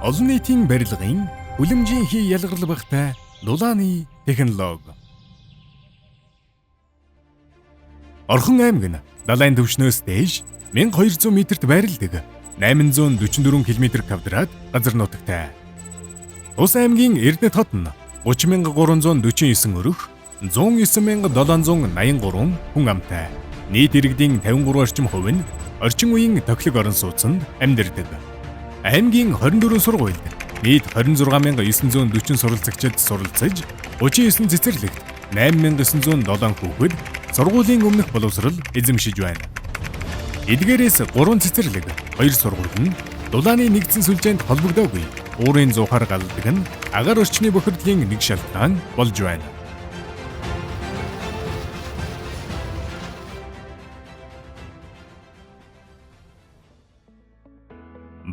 Олон нийтийн барилгын хүлэмжийн хий ялгарл багтай дулааны технологи. Орхон аймаг нь далайн түвшнөөс дээш 1200 м-т байрладаг 844 км квадрат газар нутагтай. Ус аймгийн Эрдэнэт хот нь 30,349 өрөх, 109,783 хүн амтай. Нийт иргэдийн 53 орчим хувь нь орчин үеийн тохилог орон сууцнд амьдардаг. Аймгийн 24 сургуульд нийт 26,940 суралцагчид суралцаж, 39 цэцэрлэгт 8,907 хүүхэд сургуулийн өмнөх боловсрол эзэмшиж байна. Эдгээрээс 3 цэцэрлэг, 2 сургууль нь дулааны нэгдсэн сүлжээнд холбогдоогүй уурын зуухаар галдаг нь агаар орчны бохирдлын нэг шалтгаан болж байна.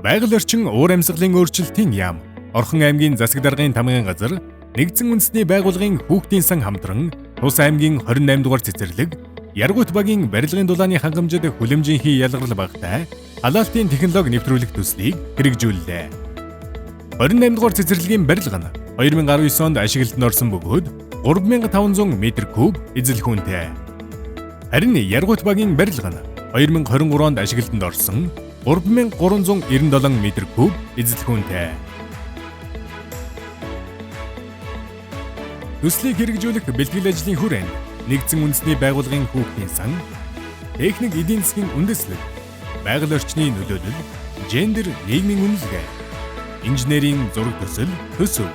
Байгаль орчин уур амьсгалын өөрчлөлтийн яам Орхон аймгийн засаг даргын тамгын газар нэгдсэн үндэсний байгууллагын хүүхдийн сан хамтран Тус аймгийн 28 дугаар цэцэрлэг Яргуут багийн барилгын дулааны хангамжид хүлэмжийн хий ялгарл багтай халаалтын технологи нэвтрүүлэх төслийг хэрэгжүүллээ. 28 дугаар цэцэрлэгийн барилга нь 2019 онд ашиглалтанд орсон бөгөөд 3500 м3 эзэл хүнтэй. Харин Яргуут багийн барилга нь 2023 онд ашиглалтанд орсон 3397 м3 эзэл хүнтэй. Төслийг хэрэгжүүлэх бэлтгэл ажлын хүрээнд нэгдсэн үндэсний байгууллагын хүүхдийн сан, техник эдийн засгийн үндэслэл, байгаль орчны нөлөөлөл, гендер нийгмийн үнэлгээ, инженерийн зураг төсөл,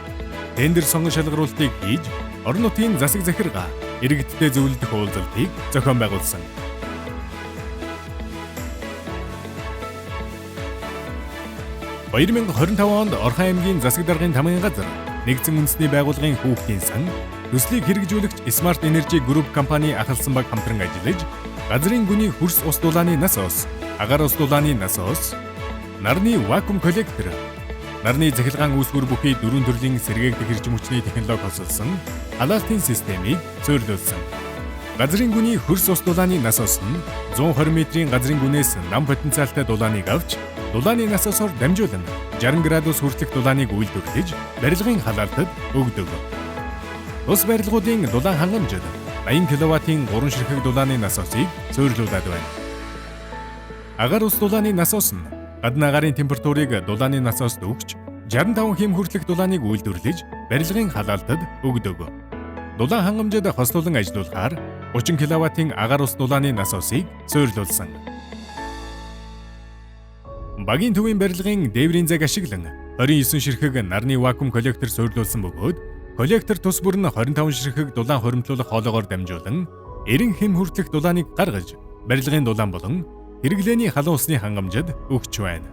тендер сонгон шалгаруулалтыг хийж, орон нутгийн засаг захиргаа, иргэдтэй зөвлөдөх уулзалтыг зохион байгуулсан. – 2025 онд Орхон аймгийн засаг даргын тамгын газар нэгдсэн үндэсний байгууллагын хүүхдийн сан төслийг хэрэгжүүлэгч Smart Energy Group компани ахалсан баг хамтран ажиллаж, газрын гүний хөрс ус дулааны насос, агаар ус дулааны насос, нарны вакуум коллектор, нарны захилгаан үүсгэр бүхий 4 төрлийн сэргээгдэх эрчим хүчний технологи хосолсон халаалтын системийг суурилуулсан. Газрын гүний хөрс ус дулааны насос нь 120 м-ийн газрын гүнээс нам потенциалтай дулааныг авч, дулааны насосоор дамжуулан 60 градус хүртэлх дулааныг үйлдвэрлэж, барилгын халаалтад өгдөг. Тус барилгуудын дулаан хангамжид 80 кВт-ийн 3 ширхэг дулааны насосыг суурилуулад байна. Агаар ус дулааны насос нь гадны агаарын температурыг дулааны насост өгч, 65 хэм хүртэлх дулааныг үйлдвэрлэж, барилгын халаалтад өгдөг. Дулаан хангамжид хослуулан ажилуулахаар 30 кВт-ийн агаар ус дулааны насосыг суурилуулсан. Багийн төвийн барилгын дээврийн цаг ашиглан 29 ширхэг нарны вакуум коллектор суурилуулсан бөгөөд, коллектор тус бүр нь 25 ширхэг дулаан хоримтлуулах хоолоогоор дамжуулан 90 хэм хүртэлх дулааныг гаргаж, барилгын дулаан болон хэрэглээний халуун усны хангамжид өгч байна.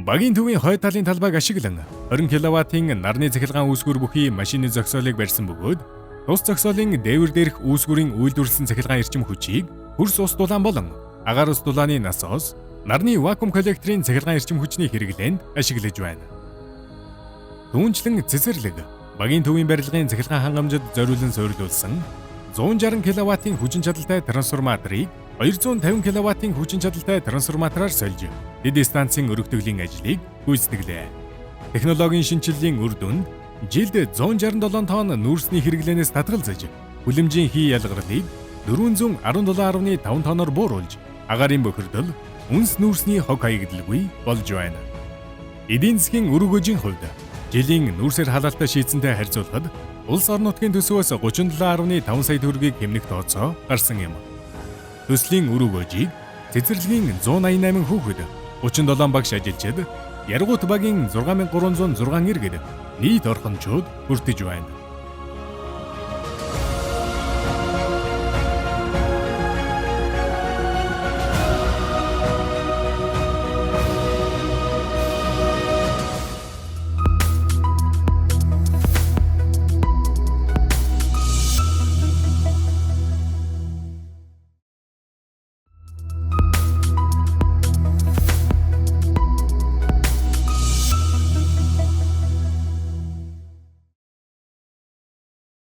Багийн төвийн хойд талын талбайг ашиглан 20 кВт-ийн нарны захилгаан үүсгэр бүхий машины зогсоолыг барьсан бөгөөд, тус зогсоолын дээвэр дээрх үүсгүрийн үйлдвэрлэсэн захилгаан эрчим хүчийг хөрс ус дулаан болон агаар ус дулааны насос, нарны вакуум коллекторын захилгаан эрчим хүчний хэрэглээнд ашиглаж байна. Түүнчлэн цэцэрлэг багийн төвийн барилгын захилгаан хангамжид зориулан суурилуулсан 160 кВт-ийн хүчин чадалтай трансформаторыг 250 кВт-ийн хүчин чадалтай трансформатороор сольж, дэд станцын өргөтгөлийн ажлыг гүйцэтгэлээ. Технологийн шинжилгээний үр дүнд жилд 167 тонн нүүрсний хэрэглээнээс татгалзаж, хүлэмжийн хий ялгарлыг 417.5 тонноор бууруулж, агаарын бохирдол, үнс нүүрсний хог хаягдалгүй болж байна. Эдийн засгийн өрөг өжийн хувьд жилийн нүүрсээр халаалтаа шийдсэнтэй харьцуулахад улс орон нутгийн төсвөөс 37.5 сая төгрөгийг хэмнэх тооцоо гарсан юм. Төслийн өрөг өжийг цэцэрлэгийн 188 хүүхэд, 37 багш ажилчид, Яргуут багийн 6306 иргэд, нийт орхончууд хүртэж байна.